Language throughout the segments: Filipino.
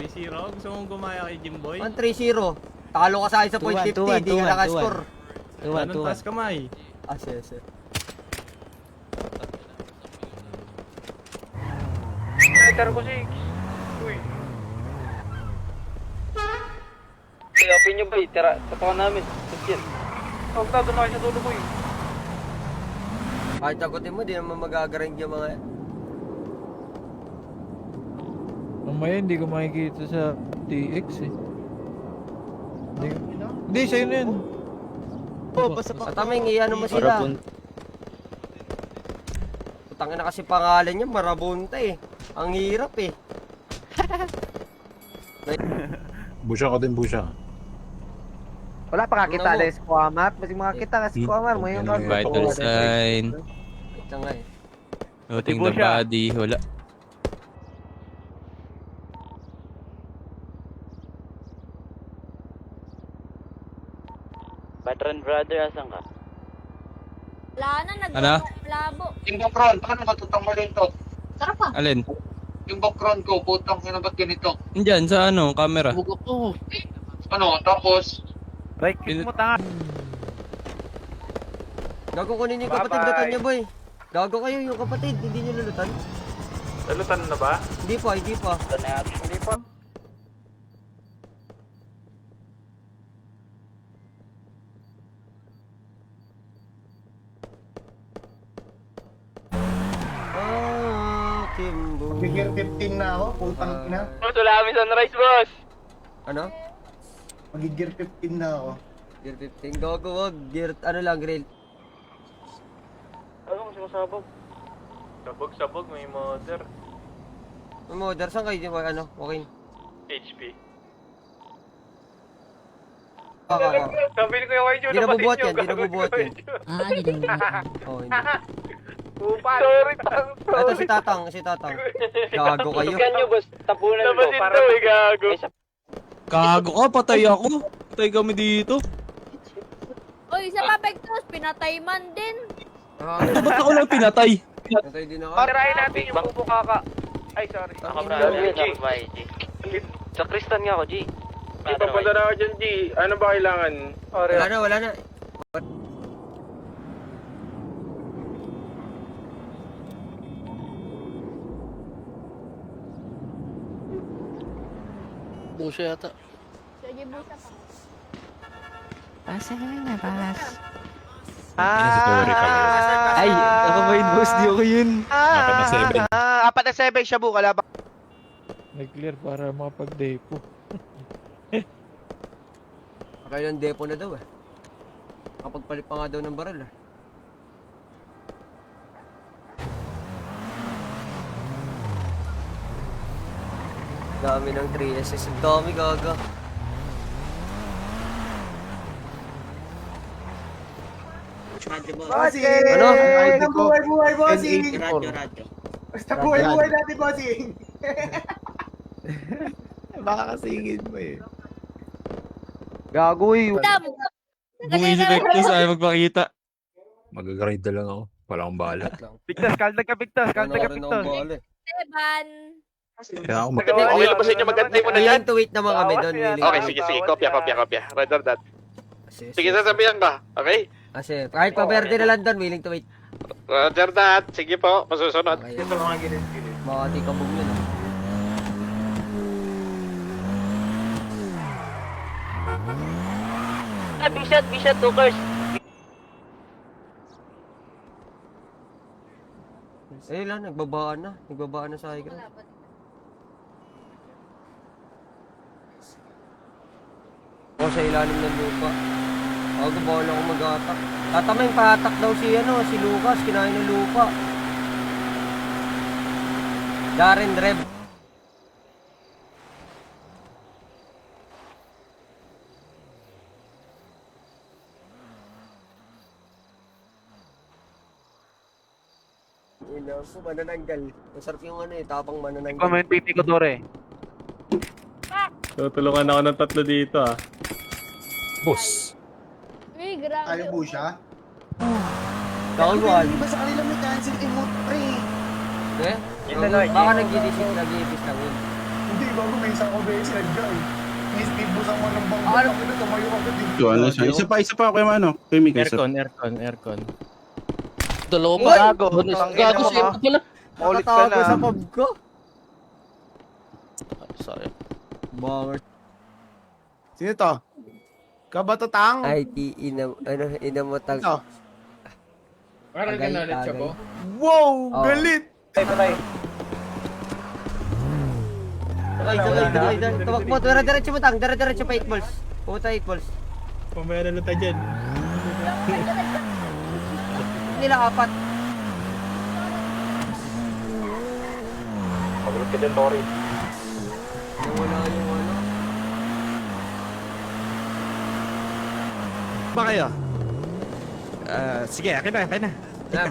3-0. Gusto mong gumaya kay Jimboy? 1-3-0. Talo ka sa akin sa point 50, di ka nakascore. 2-1. Taas kamay. Ah, sige. Meter ko 6. Uy. Open nyo ba eh? Tara, tatawa namin. Sakyan. Huwag na, doon na kayo sa dulo mo eh. Kahit tagutin mo, di naman magagaring yung mga... Mamaya hindi ko makikita sa TX eh. Hindi, sa'yo na yun. Sa taming, iano mo sila. Putangin na kasi pangalan niya, Marabunta eh. Ang hirap eh. Busya ka din, busya. Wala pa kakita Ano mo? na Squamar. Masing makakita ka Squamar mo yung Vital sign. Ito nga eh. Noting the body. Wala. Veteran brother, asan ka? Wala na, Ano? labo. Yung background, paano matutang mo rin to? Sarap pa. Alin? Yung background ko, putang ina ba't ganito? Nandyan sa ano, camera. Bugok ko. Ano, tapos, Right click mo, tanga. Gago kunin yung kapatid Bye-bye. lutan niya boy. Gago kayo yung kapatid, hindi niyo lulutan. Salutan na ba? Hindi pa, hindi pa. Hindi pa. Ah, Kimbo. Gear 15 na ako, putang ina. Boss, wala kami sunrise, boss. Ano? Mag-gear 15 na ako. Gear 15. Gago wag. Gear, ano lang, grill. Ano kung sumasabog? Sabog, may mother. Modder, saan kayo yung ano? Okay. HP. Kaka. Sabi ko yung YJ, Di nabubuhat yan, di nabubuhat yan. Ah, hindi na. Oh, hindi. Sorry, tang. Ito si Tatang, si Tatang. Gago kayo. Tuskan nyo, boss. Tapunan ko. Para daw, gago. Gago ka, patay ako. Patay kami dito. Uy, isa pa, Pektos, pinatay man din. Ah, Ba't ako lang pinatay? natay din ako. Tirahin natin yung bubukaka. Ay, sorry. Ako, brother. Sa Kristan nga ako, G. G, papadala ako dyan, G. Ano ba kailangan? Wala na, wala na. Busya yata. Sige, busa pa. Ay, ako ba yun, boss? Di ako yun. Apat na 7. Apat na 7 siya, bu. Kalaban. Nag-clear para makapag-depo. Kailan depo na daw eh. Kapagpalit pa nga daw ng baril eh. Dami ng 3SS. Ang dami gaga. Bossing! Ano? Basta buhay-buhay, bossing! Radyo. Basta buhay-buhay natin, bossing! Baka kasingin mo eh. Gagoy. Dam! Bumili Vectus, ayaw magpakita. Magagrind na lang ako. Wala akong bala. Pictas, kaldag ka, Pictas. Ano Kaldag ka, rin Pictas. akong bala eh. Seban. Kaya ako Okay lang ba sa inyo magantay mo na yan? Willing to wait naman kami doon. Willing Okay, to sige, sige. Kopya. Rather that. wait. Sige, sasabihan ka. Okay? Kasi kahit pa verde na lang doon, willing to wait. Rather that. Sige po, masusunod. Okay. Ito mga gilid-gilid. Makati kabog yun ah. Bishot, hookers. Eh lang, nagbabaan na. Nagbabaan na sa high ground. O sa ilalim ng lupa. Ako bawal ako mag-attack. Tatameng pahatak daw si si Lucas, kinain ng lupa. Darren Rev. Ina ko, manananggal. Masarap yung tapang manananggal. Comment PT ko, Dore. Tutulungan ako ng 3 dito ah. boss. Uy, grabe. Ayaw po siya? Downward. Di ba sa kanila may cancel emote, pre? Eh? Baka nag-i-disip lang yun. Hindi, bago may isang OBS sinadya eh. Steve busang mo ng bangko. Ano? Ano? Tumayo ka din. So, ano siya? Isa pa ako yung ano. Kay Mika. Aircon. Dalawa Uy! pa. Gago. Gago mo, siya ha? pala. Ulit ka Nakatago na. sa pub ko. Sorry. Banger. Sino to? Kabatatang? IT, inamotang. Ito. Parang ganalit siya po? Wow! Oh. Galit! Ay, tumakbo. Dire-diretso mo tang. Dire-diretso pa 8 balls. Pumunta 8 balls. Pamera na tayo dyan. Nila 4. Pagulot ka din, Tori. Wala yung ano. Ba kayo? Sige, akin na.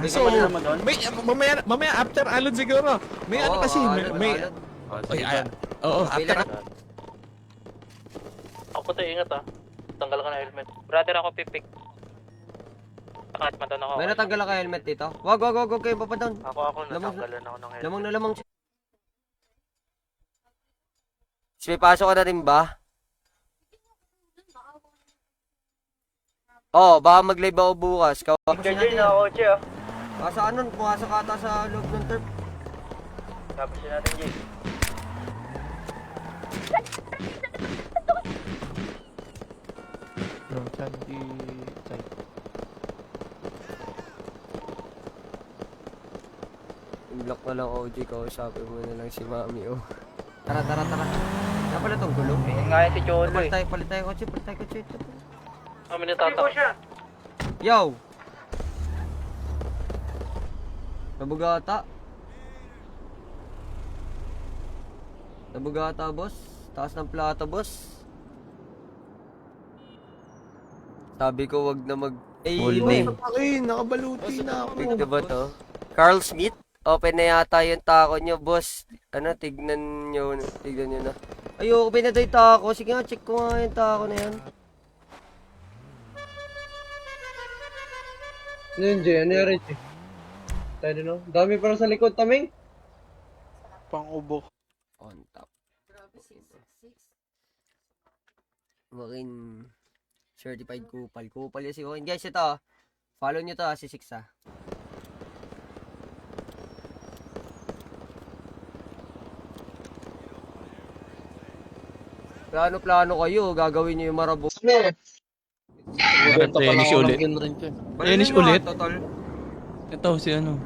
So, Mamaya after alon siguro. May ano kasi, may... Oo, after Ako tayo, ingat ah. Tanggal ka na helmet. Brother, ako pipik. Kahit matan ako. may natanggal ka helmet dito. Wag kayo pa doon. Ako Lamang- natanggalan ako ng helmet. Lamang na lamang. May pasok ka na rin ba? Baka mag-live ako bukas. Kawapasin natin yan. kotse ah. Saan nun? Pumasok ka ata sa loob ng turf. Tapusin natin, Jay. No, Sandy side. I-block na lang OG ko. Usapin mo na lang si Mami. Tara. Kaya pala tong gulo. Yan nga yan si Cholo eh. Palit tayo kotse. Kami natatak. Yo! Nabugata, boss. Taas ng plata, boss. Sabi ko wag na mag-aim. Nakabaluti na ako. Tignan ba to? Carl Smith? Open na yata yung taco nyo, boss. Ano, tignan nyo na. Ayoko, open na daw yung taco. Sige nga, check ko nga yung taco na yan. Ano yun, Jay? Ano yun, Jay? Tayo din, no? Dami para sa likod, taming. Pang-ubo. On top. Wakin certified kupal. Kupal yan si Wakin. Guys, ito. Follow nyo to si Six ah. Plano kayo. Gagawin nyo yung marabo. Tennis ulit. Tennis ulit? Total. Ito, si ano.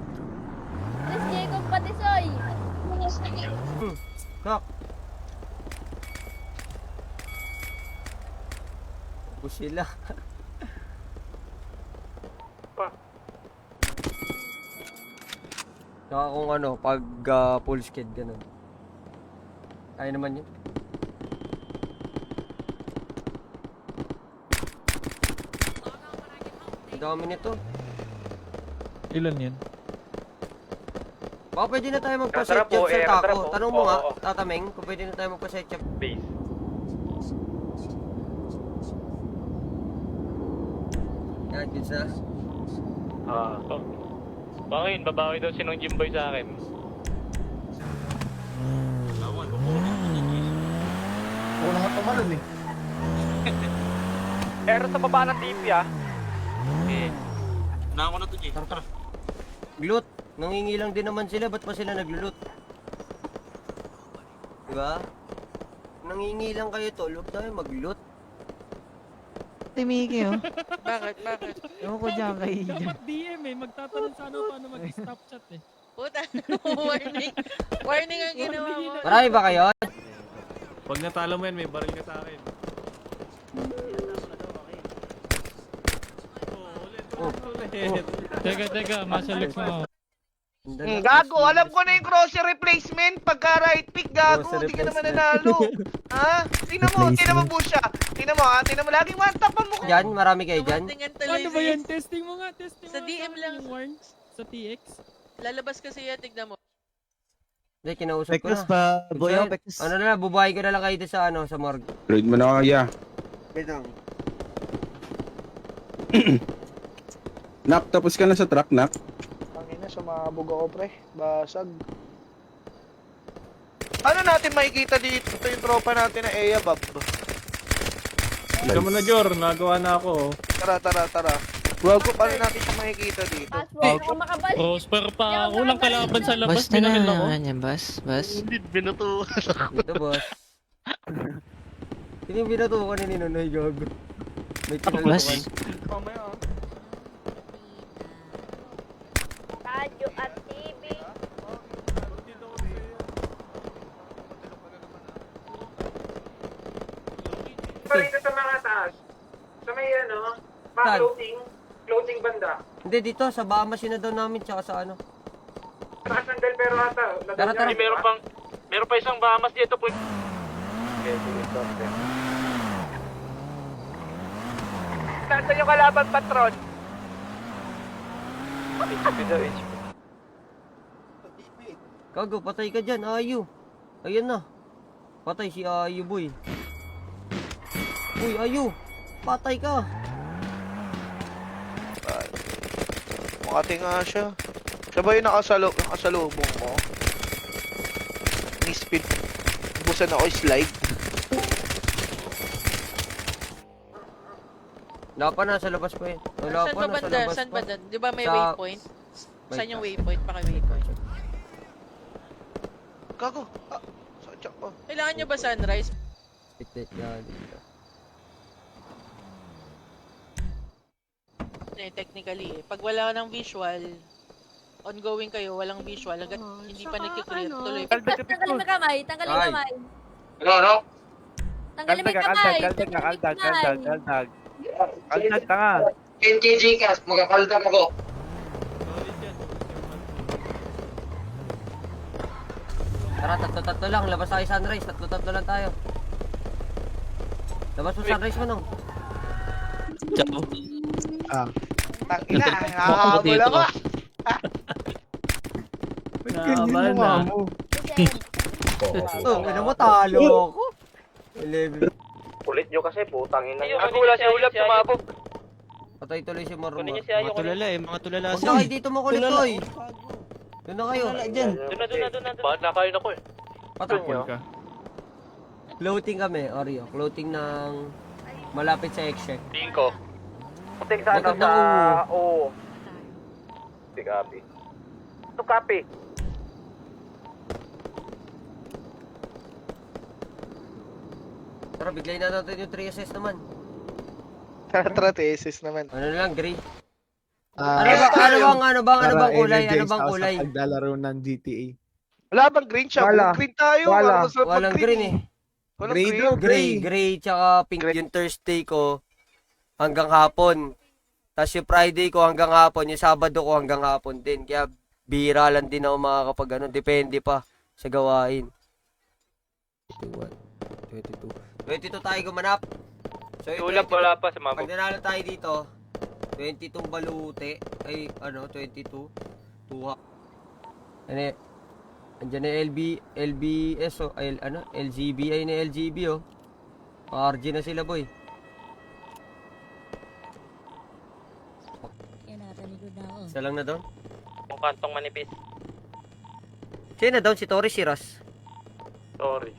Chris Jacob Patisoy. Kak. Tapos sila. Saka kung ano, pag full skid, ganun. Kaya naman yun. Ang dami nito. Ilan yan? Baka pwede na tayo magpa-set Tara po, job sa tara taco. po. Tanong mo Oo, nga, oo. tatameng, kung pwede na tayo magpa-set job. Base. Yan, goods na. Bakit? Babawi daw sinong Jimboy sa akin. Una nga tumalon eh. Pero sa baba ng TV ah. Glut. Nangingilang din naman sila, ba't pa sila naglulut? Diba? Nangingilang kayo tol, huwag tayo maglut. Timiki, oh. Bakit? Ewan ko dyan kay DM eh, magtatanong sa ano paano mag-stop chat eh. Puta, warning. Warning ang ginawa mo. Marami ba kayo? Pag natalo mo yan, may baril ka sa akin. Ulit. Teka, masalix mo. Gago, alam ko na yung crosshair replacement. Pagka right pick, gago, Crosshair hindi ka naman replacement. nanalo. Ha? Tingnan mo po siya. Tingnan mo, laging one tap ang mukha. Diyan, marami kayo dyan. Tingnan tuloy Ano ba yan? Testing mo nga, testing Sa mo. DM lang. Yung warns sa TX. Lalabas kasi yan, tignan mo. Hindi, kinausap ko na. pa, boyo. Ano na lang, bubuhay ko na lang kayo dito sa ano, sa morgue. Read mo na kaya. Nak, tapos ka na sa truck, Nak. Tangina, sumabog ako pre. Basag. Ano natin makikita dito? Ito yung tropa natin na Eya, Bob. Ikaw mo na, Jor. Nagawa na ako. Tara. Bago pa rin natin siya makikita dito. Password ako makabal. Prosper pa. Walang kalaban sa labas. Binamin ako. Hindi, binutuan. Dito, boss. Sino yung binatukan ni Ninoy, Gog? May tinalitukan. Mamaya ah. Radyo at TV. Dito sa mga taas. Sa may Saan? floating banda. Hindi, dito. Sa Bahamas yun na daw namin, tsaka sa ano. Taas ng Del Pero ata. Tara, tara. Meron pa isang Bahamas dito po. Nasaan yung kalaban, patron? Gago, patay ka dyan, Ayu. Ayan na. Patay si Ayu, boy. Uy, Ayu. Patay ka. Makati nga siya. Siya ba yung nakasalubong mo? Ni-speed. Busan ako slide. Wala pa, nasa labas pa eh. Wala pa, nasa labas Saan pa. ba doon? Di ba may Sa- waypoint? Saan yung waypoint? Paki-waypoint. Gago. Sadya pa. Kailangan nyo ba sunrise? Titik yan. Technically eh. Pag wala ng visual, ongoing kayo, walang visual, hanggat hindi pa nagkiklear, tuloy. Tanggalin mo kamay. Tanggalin mo Ay. kamay. Ano? Tanggalin mo kamay. Tanggalin mo kamay. Kaltag, tanga. NKG Cast, magkakaldag ako. Tara, tatlo lang. Labas tayo sunrise. Tatlo lang tayo. Labas mo sunrise mo nung. Tangina, nakahabol ako. Nakaban na. Oh, ina mo talo ako. 11. Kulit nyo kasi, putang ina nyo. Ako wala si Ulap, sumabog. Patay tuloy si Marmar. Mga tulala eh, mga tulala. Huwag na kayo dito makulit, Toy. Doon na kayo. Doon na. Bakit nakain ako eh? Patay. ka. Floating kami, Oreo. Floating ng malapit sa X-Check. Tingin ko. Puting sa Bakit na Oo. Hindi copy. Ito copy. Tara, biglayin na natin yung 3SS naman. Tara, thesis naman. Ano na lang, gray. Ah, Ano bang kulay? Ano bang kulay? Paglalaro ng GTA. Wala bang green siya? Wala. Green tayo. Wala. Masarap Walang mag-green green eh. Walang Gray green. daw. Gray, tsaka pink. Yung Thursday ko hanggang hapon. Tapos yung Friday ko hanggang hapon. Yung Sabado ko hanggang hapon din. Kaya bira lang din ako makakapag ano. Depende pa sa gawain. 22 tayo gumanap. So, yung Ulap, wala pa, sumabog. pag nanalo tayo dito, 22 balute. Ay, 22. Tuha. Ano eh. Andiyan na LBS o, LGB ay na LGB oh. RG na sila boy. Isa lang na doon. Yung kantong manipis. Sino na doon? Si Tori, si Ras. Sorry.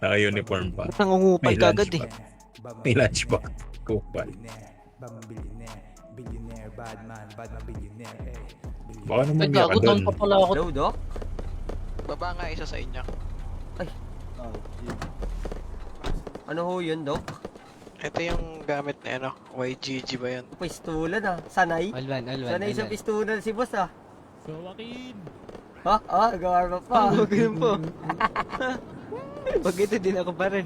Naka-uniform pa. Nangungupal May ka lunch agad eh. pa. May lunch pa. Kupal. Baka naman Ay, niya ka gago, doon doon. pa pala ako. Hello, Doc? Baba nga isa sa inyo. Ano ho yun, Doc? Ito yung gamit na ano, YGG ba yan? Pistulan ah. Sanay? Alwan. Sanay sa pistulan si boss ah. So, Joaquin. Ha? Gawarma pa. Ganun po. Pag ito din ako pa rin.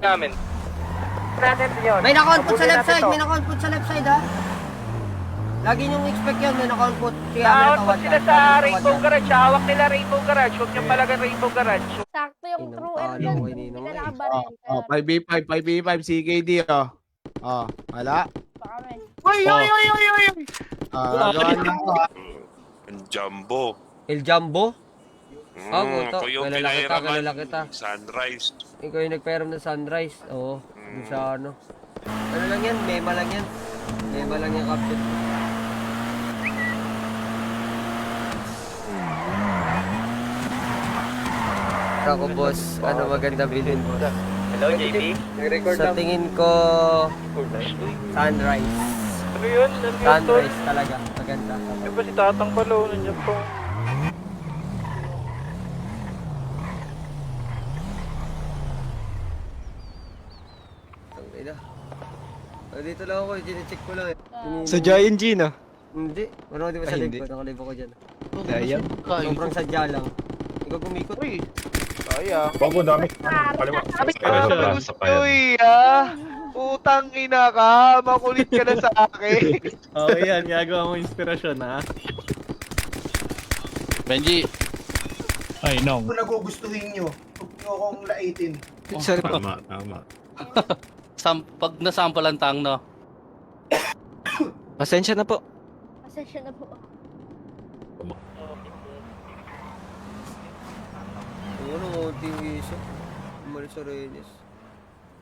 Namin. May naka-output sa left side. May naka-output sa left side ha. Lagi niyong expect yun. May naka-output. Kaya may Nakakot sila sa Rainbow Garage. Hawak nila Rainbow Garage. Huwag niyong palagan Rainbow Garage. Sakto yung Inang true talo and yan. kay Hindi Ninong ka eh. nakabaril. Oh, 5v5 CKD oh. Oh, wala. Oy! Gawa na ako. Jumbo. El Jumbo? Ah, buto. Ako yung Kilala kita. Sunrise. Ikaw yung nagperam ng sunrise. Oo. Dun sa ano. Ano lang yan? Mema lang yan. Mema lang yung caption. Ako boss, ano maganda bilhin mo? Hello, JB? Nag-record Sa lang. tingin ko, sunrise. Ano yun? Sunrise talaga, maganda. Di ba si Tatang pala? Nandiyan po. Ang ina. Dito lang ako, chinecheck ko lang eh. Sa Giant G na. Hindi, ano di ba sa Ay, live hindi. ko? Nakalive ako dyan. Sayang. Sobrang sadya lang. Ikaw gumikot. Uy! Kaya. Bago, dami. Kaliwa. Uy, ah. Utang ina ka. Makulit ka na sa akin. Okay yan, gagawa mo inspirasyon ha. Benji. Ay, no. Kung nagugustuhin nyo, huwag nyo akong laitin. Sorry po. Tama. Pag nasample ang tang, no? Pasensya na po. Pasensya na po. Ano, konting isip. Umalis sa Reyes.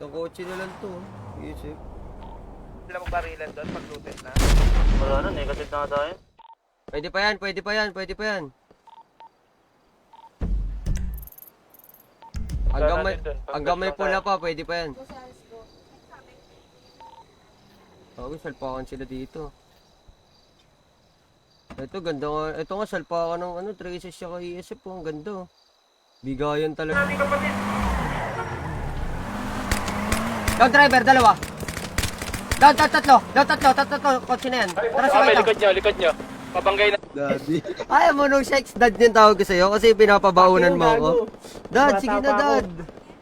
Ang kotse na lang to. Isip. Wala mong barilan doon pag looted na. Wala na, negative na tayo. Pwede pa yan, pwede pa yan, pwede pa yan. Hanggang may pula pa, pwede pa yan. Okay, salpakan sila dito. Ito, ganda nga. Ito nga, salpakan ng ano, traces siya kay ESF po. Ang ganda. Oh. Bigayan talaga. Down driver, dalawa. Down, tatlo. Kotse na yan. Tara, sabay lang. Likod nyo. Pabanggay na. Daddy. Ayaw mo nung sex dad yung tawag ko sa'yo kasi pinapabaunan mo ako. Dad, sige na dad.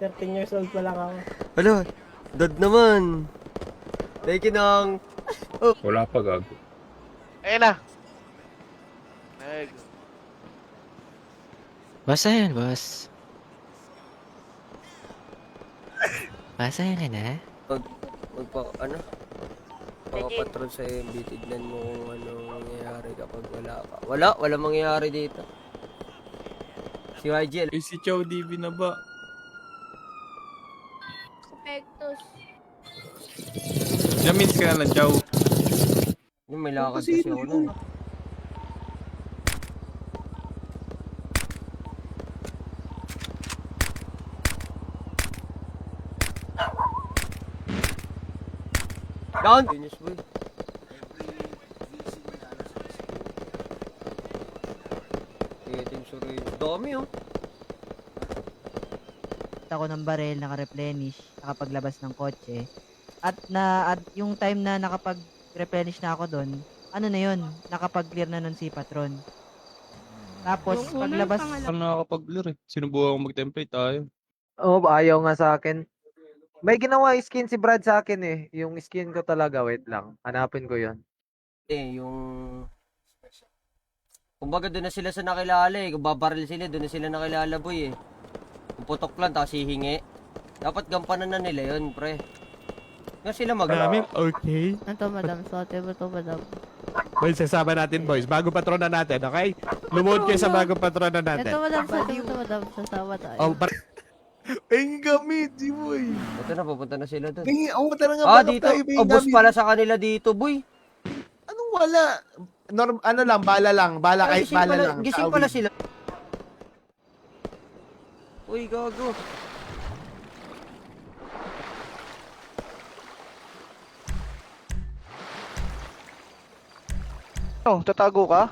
13 years old pa lang ako. Hala, dad naman. Thank you nang. Wala pa gago. Ayun na. Basta yan, boss. Basta yan ka na. Pagpapatrol sa MB, tignan mo kung anong mangyayari kapag wala ka. Wala mangyayari dito. Si YG, Si Chow DB na ba? Pektos. Jamins ka na lang, Chow. may lakad kasi ako nun. Down! Finish boy. Team Surin. Dami oh. Ako ng barel, naka-replenish, nakapaglabas ng kotse. At yung time na nakapag-replenish na ako doon, ano na yun, nakapag-clear na nun si Patron. Tapos, paglabas... Ang nakakapag-blur eh. Sinubukan ko mag-template tayo. Oo, ayaw nga sa akin. May ginawa skin si Brad sa akin eh. Yung skin ko talaga, wait lang. Hanapin ko yon. Yung... Kumbaga doon na sila sa nakilala eh. Kung babaril sila, doon na sila nakilala boy eh. Kung putok lang, tapos hihingi. Dapat gampanan na nila yun, pre. Nga sila Namin, okay. Ito, madam. Sote mo to, madam. Boys, sasama natin, boys. Bago patrona natin, okay? Lumuhod kayo sa bago patrona natin. Ito, madam. Sote mo to, madam. Sasama tayo. Oh, Pahingin kami, di boy. Ito na, pupunta na sila doon. Tara nga, Ah, dito. Obos pala sa kanila dito, boy. Anong wala? Ano lang, bala lang. Bala Ay, kahit bala lang. gising pala sila. Uy, gago. Oh, tatago ka?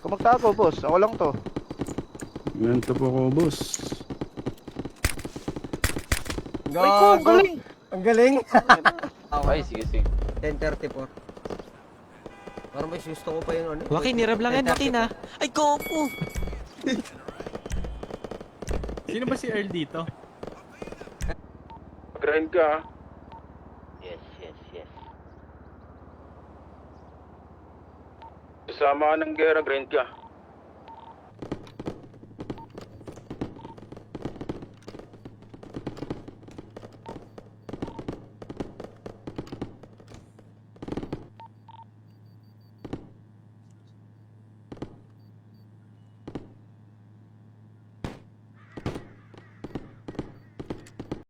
Kung magtago, boss. Ako lang to. Ganito po ko, boss. Gago. Ang galing. Ang galing. Ay, sige. 10:34. Parang may gusto ko pa yung ano. Waki, nirab lang yan, Waki na. Ay, Goku! Sino ba si Earl dito? Grind ka. Yes. Kasama ka ng gera, grind ka.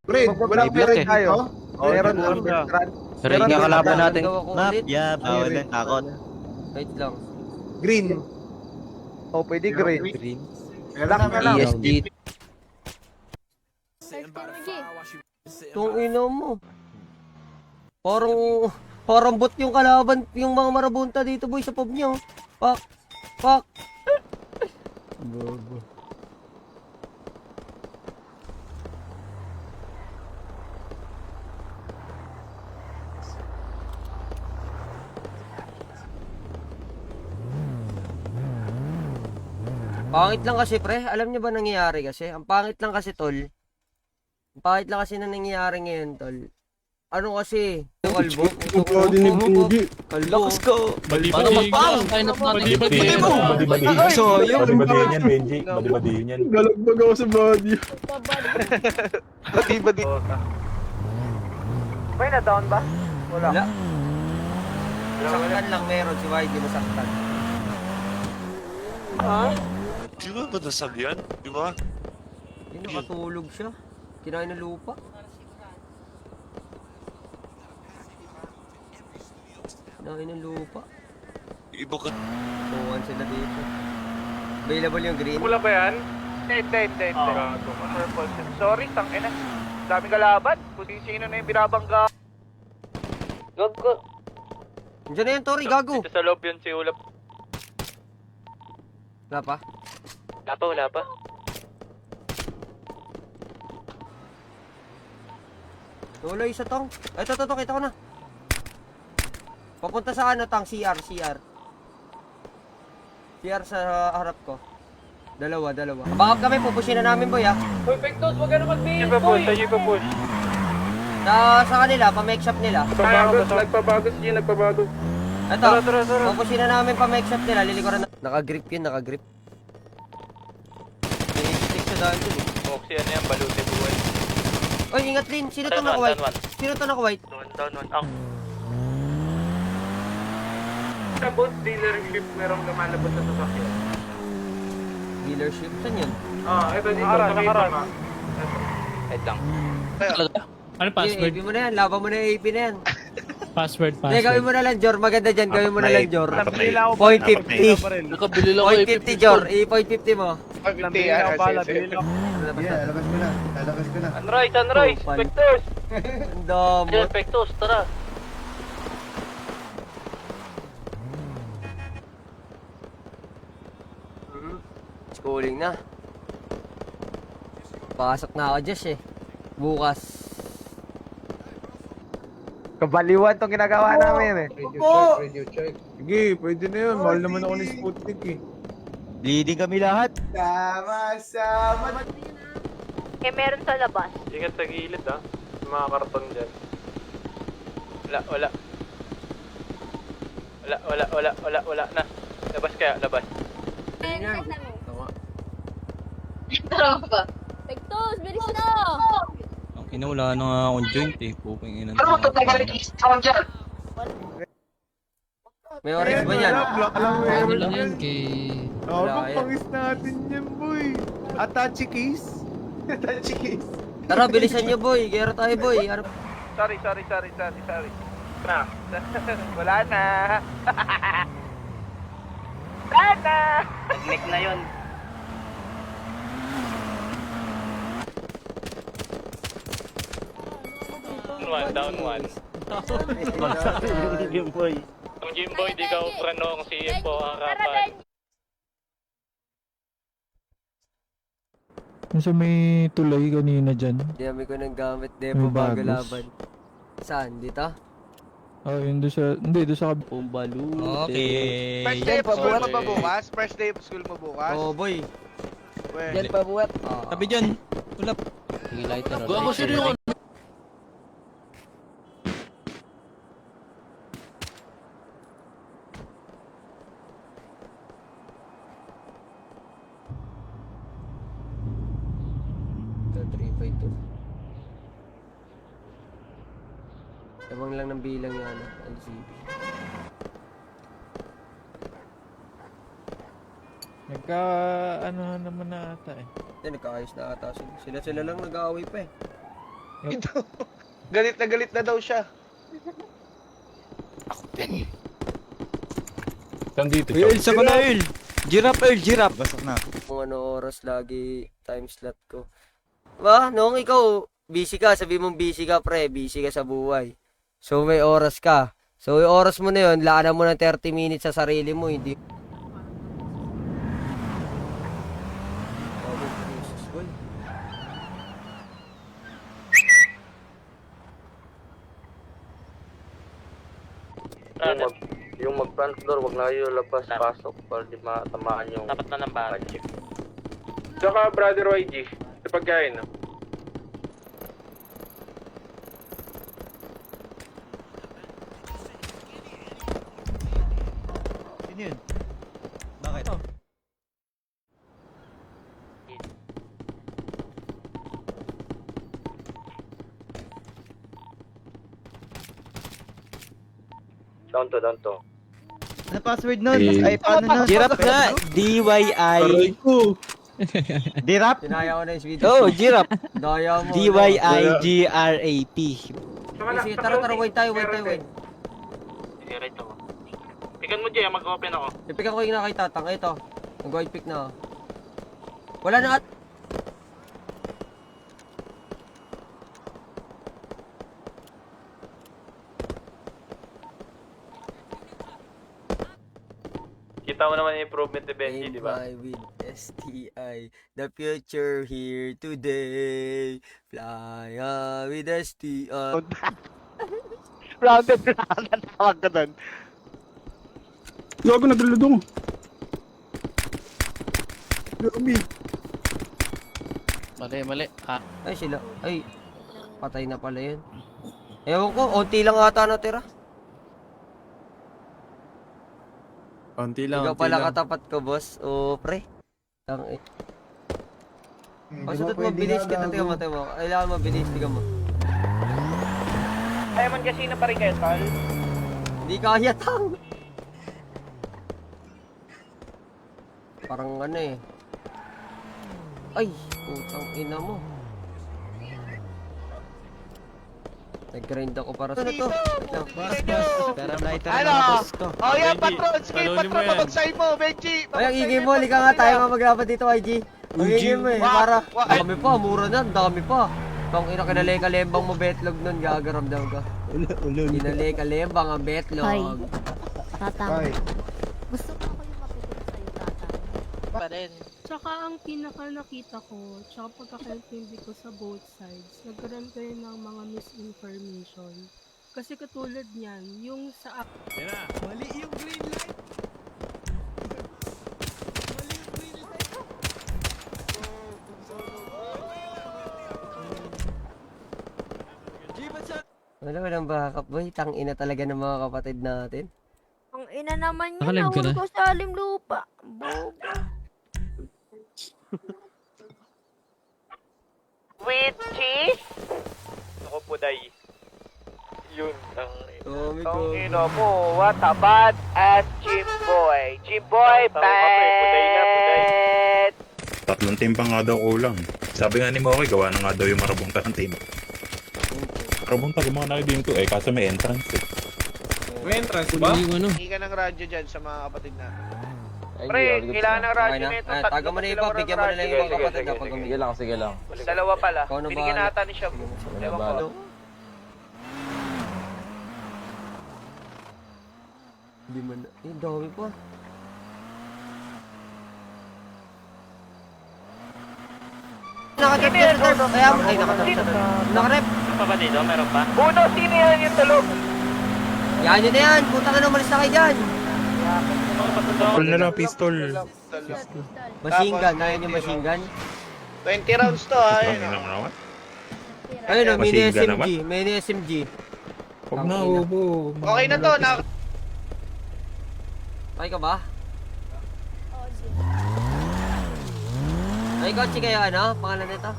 Red, walang May black red eh. tayo. Meron meron number ka. strand. Ring nga kalaban natin. Map, yeah, bawal lang takot. Wait lang. Green. Oh, pwede green. Green. ESD. Search ko mo, G. Itong ina mo. Parang bot yung kalaban, yung mga marabunta dito boy sa pub niyo. Pak. Bobo. Pangit lang kasi pre, alam niyo ba nangyayari kasi? Ang pangit lang kasi tol. Ang pangit lang kasi na nangyayari ngayon tol. Ano kasi? Yung kalbo? Ikaw din yung Benji. Kalbo. Badi-badi. Badi-badi mo. So, yung... Badi-badihin yan, Benji. Badi-badihin yan. Galagbag ako sa body. Badi-badi. May na-down ba? Wala. Wala. Saktan lang meron si YG masaktan. Di ba ba nasag yan? Di ba? Hindi nakatulog siya. Kinain ng lupa. Kinain ng lupa. Iba ka. Tuwan sila dito. Available yung green. Pula ba yan? Hindi. Purple. Sorry, tangina. Daming kalaban. Kung sino na yung binabangga. Gago. Diyan na yan, Tori. Gago. Dito sa loob yun si Ulap. Wala pa? Wala pa. Wala isa tong. Ito, kita ko na. Papunta sa ano tang, CR. CR sa harap ko. Dalawa. Backup kami, pupusin na namin boy ah. Uy, Pektos, wag ka na mag-bihis, boy! Ipa-push. Sa kanila, pa-make shop nila. Nagpabagos, G, nagpabagos. Ito, pupusin na namin pa-make shop nila, lilikuran na. Naka-grip yun, naka-grip. May stick sa daan dun eh. Foxy, ano yan, balute buhay. Oy, ingat Lin, sino to naka-white? Sino to naka-white? Down one. Ang. Sa boat dealership, merong lumalabot sa sasakyan. Dealership, saan yun? Ito dito, nakaran. Wait lang. Ano password? AP mo na yan, laban mo na yung AP na yan. Password. Hindi, gawin mo na lang, Jor. Maganda dyan, gawin mo na lang, Jor. Nakabili Point 50. Nakabili lang Point 50, Jor. I-point 50 mo. Labas ko na. Lalabas ko na. Sunrise, Tupal. Pektos! Ang damot. Pektos, tara. Schooling na. Pasok na ako, Josh eh. Bukas. Kabaliwan tong ginagawa namin eh. Sige, pwede na yun. Mahal naman ako ni Sputnik eh. Leading kami lahat. Sama. Eh, meron sa labas. Ingat sa gilid, ha. Yung mga karton dyan. Wala na. Labas kaya, labas. Pektos, bilis na! Ang ina, wala na nga akong joint eh. Puping ina. May orange ba yan? Black lang Ano lang yan kay... Wala yan. Pangis natin yan, boy. Attache case. Touchy case. Tara, bilisan nyo, boy. Gero tayo, boy. Ano? Sorry. Na. Wala na. Wala na. Nag-make na yun. Down one. Jimboy. Ang Jimboy, di ka upranong si po harapan. Nasa may tulay kanina dyan. Dami ko ng gamit, depo May bago bagos. laban. Saan? Dito? Oh, yun doon sa... Hindi, doon sa... Okay. First day of school mo ba bukas? First day of school mo bukas? Oo, boy. Yan pa buhat. Tabi dyan. Ulap. Sige, lighter. Ako sino yun? Lamang lang ng bilang yung ano, LCB. Ano naman na ata eh. Yan, nagkakayos na ata sila. Sila lang nag-aaway pa eh. Galit na daw siya. Nandito Uy, Elsa ka na, El. Giraffe Earl, giraffe. Basok na. Kung ano oras lagi time slot ko. Ba, noong ikaw, busy ka, sabi mong busy ka pre, busy ka sa buhay. So may oras ka. So yung oras mo na yun, laanan mo ng 30 minutes sa sarili mo, hindi. Yung mag-front door, wag na kayo labas-pasok para di matamaan yung... Tapat na ng barang. Saka, brother YG, sa pagkain, no? Sino yun? Bakit? Down to. Ano password nun? Ay, paano nun? Giraffe nga. DYI. Aray ko. Dirap? Tinaya ko na yung video. Oh, giraffe. Daya mo. DYIGRAP. Sige, tara, wait tayo. Sige, right ako. Pigan mo, Jay, mag-open ako. Ipikan ko yung nakita, tanga ito. Nag-white pick na. Wala na at... Kita mo naman yung improvement ni Benji, di ba? Fly with STI, the future here today. Fly with STI. Rounded round. Tawag ka doon. Gago, naglaludong. Gabi. Mali. Ah. Ay sila, ay, patay na pala yun. Ewan ko, onti lang ata natira. Konti lang, Ikaw pala katapat ko, boss. O, pre. Pasunod mo, bilis kita. Tingnan mo. Kailangan mabilis, tingnan mo. Ayaw man kasi na pa rin kayo, tol. Hindi kaya, tang. Parang ano eh. Ay, putang ina mo. Nag-grind ako para sa ito. Tara, lighter Ano? na boss ko. Oh, yan, patron. Sige, patron. Pabagsay mo, Benji. Ay, ang ingay mo. Lika nga tayo nga maglaban dito, IG. Ang ingay mo eh. Para, Ay. dami pa. Mura na. Dami pa. Tang ina, kinalay-kalembang mo betlog nun. Gagaramdam ka. Kinalay-kalembang ang betlog. Ay. Tatang. Ay. Gusto ko ako yung mapupulot sa'yo, tatang. Pa rin. Tsaka ang pinaka nakita ko, tsaka pagkakaintindi ko sa both sides, nagkaroon kayo ng mga misinformation. Kasi katulad niyan, yung sa Mali yung green light. Wala, walang backup boy. Tang ina talaga ng mga kapatid natin. Ang ina naman niya, Nakalive ka na? nahulog ko sa alim lupa. Bobo. With cheese? Ako po, Day. Yun, ang... Dami ko. Ang ino mo, what a bad ass Jimboy. Jimboy, Tama ka, pre. Puday na, puday. bad. 3 team pa nga daw kulang. Sabi nga ni Moki, gawa na nga daw yung marabunta ng team. Marabunta, gumawa na din to eh, kaso may entrance eh. May entrance ba? Yung ano. Hindi ka ng radyo dyan sa mga kapatid natin. Pre, kailangan ng radyo nito. Ah, taga mo na iba, bigyan mo na lang yung mga kapatid na pag Sige lang. Dalawa pala. Ikaw na Binigyan bahala. nata ni Shop. Ewan ko. Hindi man. Eh, dami pa. Nakatrip ka sa turf. Kaya mo. Ay, nakatrip. Nakarep. Pa ba dito? Meron pa? Uno, sino yan yung tulog? Yan yun na yan. Puta ka na, umalis na kayo dyan. Pistol na lang, pistol. Machine gun. Ayun yung machine gun. 20 rounds to ha. Ang ina mo naman. Ayun o, mini Machine gun SMG. naman? Mini SMG. Huwag na, ubo. Okay na to. Okay ka ba? Ay, kotse kayo ano? Pangalan nito?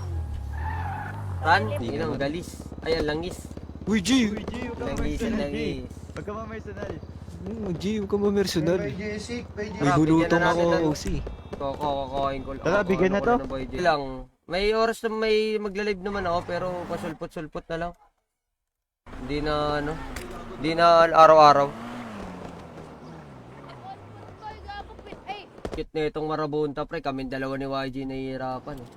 Ran? Yun ang galis. Ay, ang langis. Uy, G! Langis, ang langis. Huwag ka ma-personal. G, huwag ka ma-personal. By Jessic, by May Jessic. hulutong ako, Bigyan na natin OC. Kokokoin ko. Tara, bigyan na to. Lang. May oras na may magla-live naman ako pero pasulpot-sulpot na lang. Hindi na ano. Hindi na araw-araw. cute na itong marabunta pre, kami dalawa ni YG nahihirapan eh.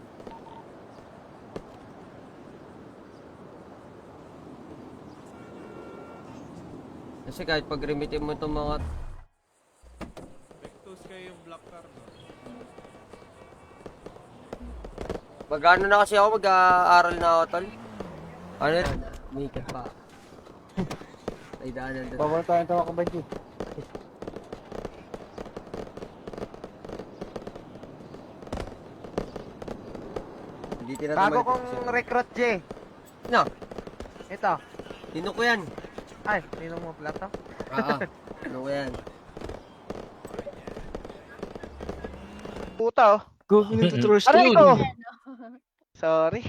Kasi kahit pag remitin mo itong mga Vectus kayo yung black car, no? Magano na kasi ako, mag-aaral na ako tol. Ano yan? Umikat pa. Ay daanan doon. Bawal tayo tawa ko ba, G? Hindi tinatamay. Bago kong recruit, J. No, Ito. nino ko yan. Ay, ninong mo pala to? Ano ko yan? Puta, oh. Go, trust Aray ko! Sorry.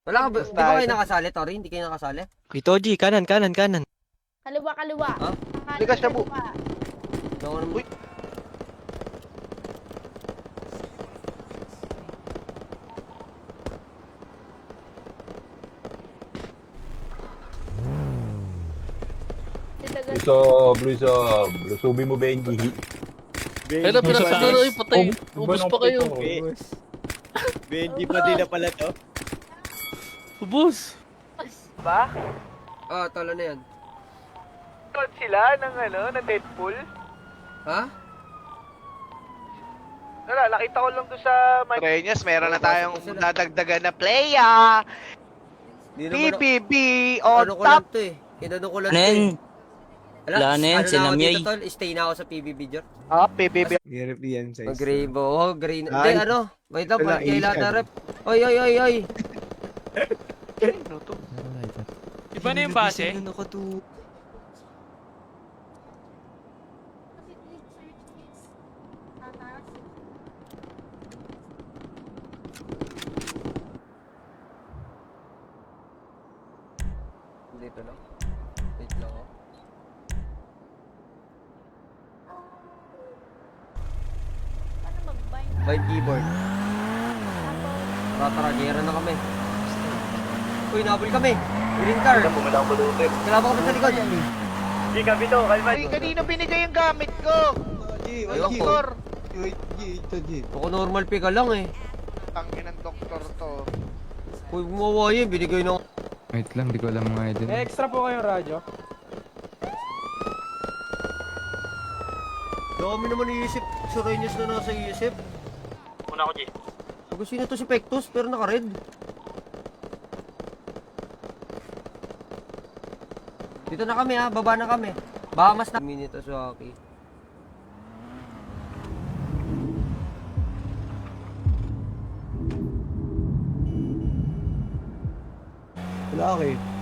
Wala ka ba? Di ba kayo nakasali, Tori? Hindi kayo nakasali? Kuya Toji, kanan. Kaliwa. Ha? Likas na bu. Hindi ako naman. Blue sob. Lusubi mo, Benji. Pero pinakasuro yung patay. Ubus pa kayo. Benji pa din na pala to. Ubus. Ba? Talo na yan. Nanood sila ng ng Deadpool? Ha? Wala, nakita ko lang doon sa Renyas, meron na tayong nadagdagan na playa. Di naman PBB ano on ko lang top. to eh. Kinano ko lang Ano to yan? eh. Wala na yan, ano na ako sinamyay. dito, tol? Stay na ako sa PBB, Jor. PBB. European size. Mag-rainbow. Oh, green. Hindi, Ay. ano? Wait lang, Wala, kailangan na Asian. rep. Oy. Ano to? Iba na yung base? Dito lang. Wait lang ako. Paano mag-bind? Bind keyboard. Tara, gera na kami. Uy, nabul kami. Green car. Kalaban kami sa likod. Di kami to, kalma. Kanino binigay yung gamit ko? Ayoko. Doktor. Ako normal pick ka lang eh. Tangin ng doktor to. Uy, gumawa yun. Binigay na. Wait lang, di ko alam mga idol. Extra po kayong radyo. Dami naman iisip. Surenyas na nasa iisip. Muna ako, G. Pag sino to si Pectus pero naka-red. Dito na kami ha, baba na kami. Bahamas na. Minute sa akin. Wala okay.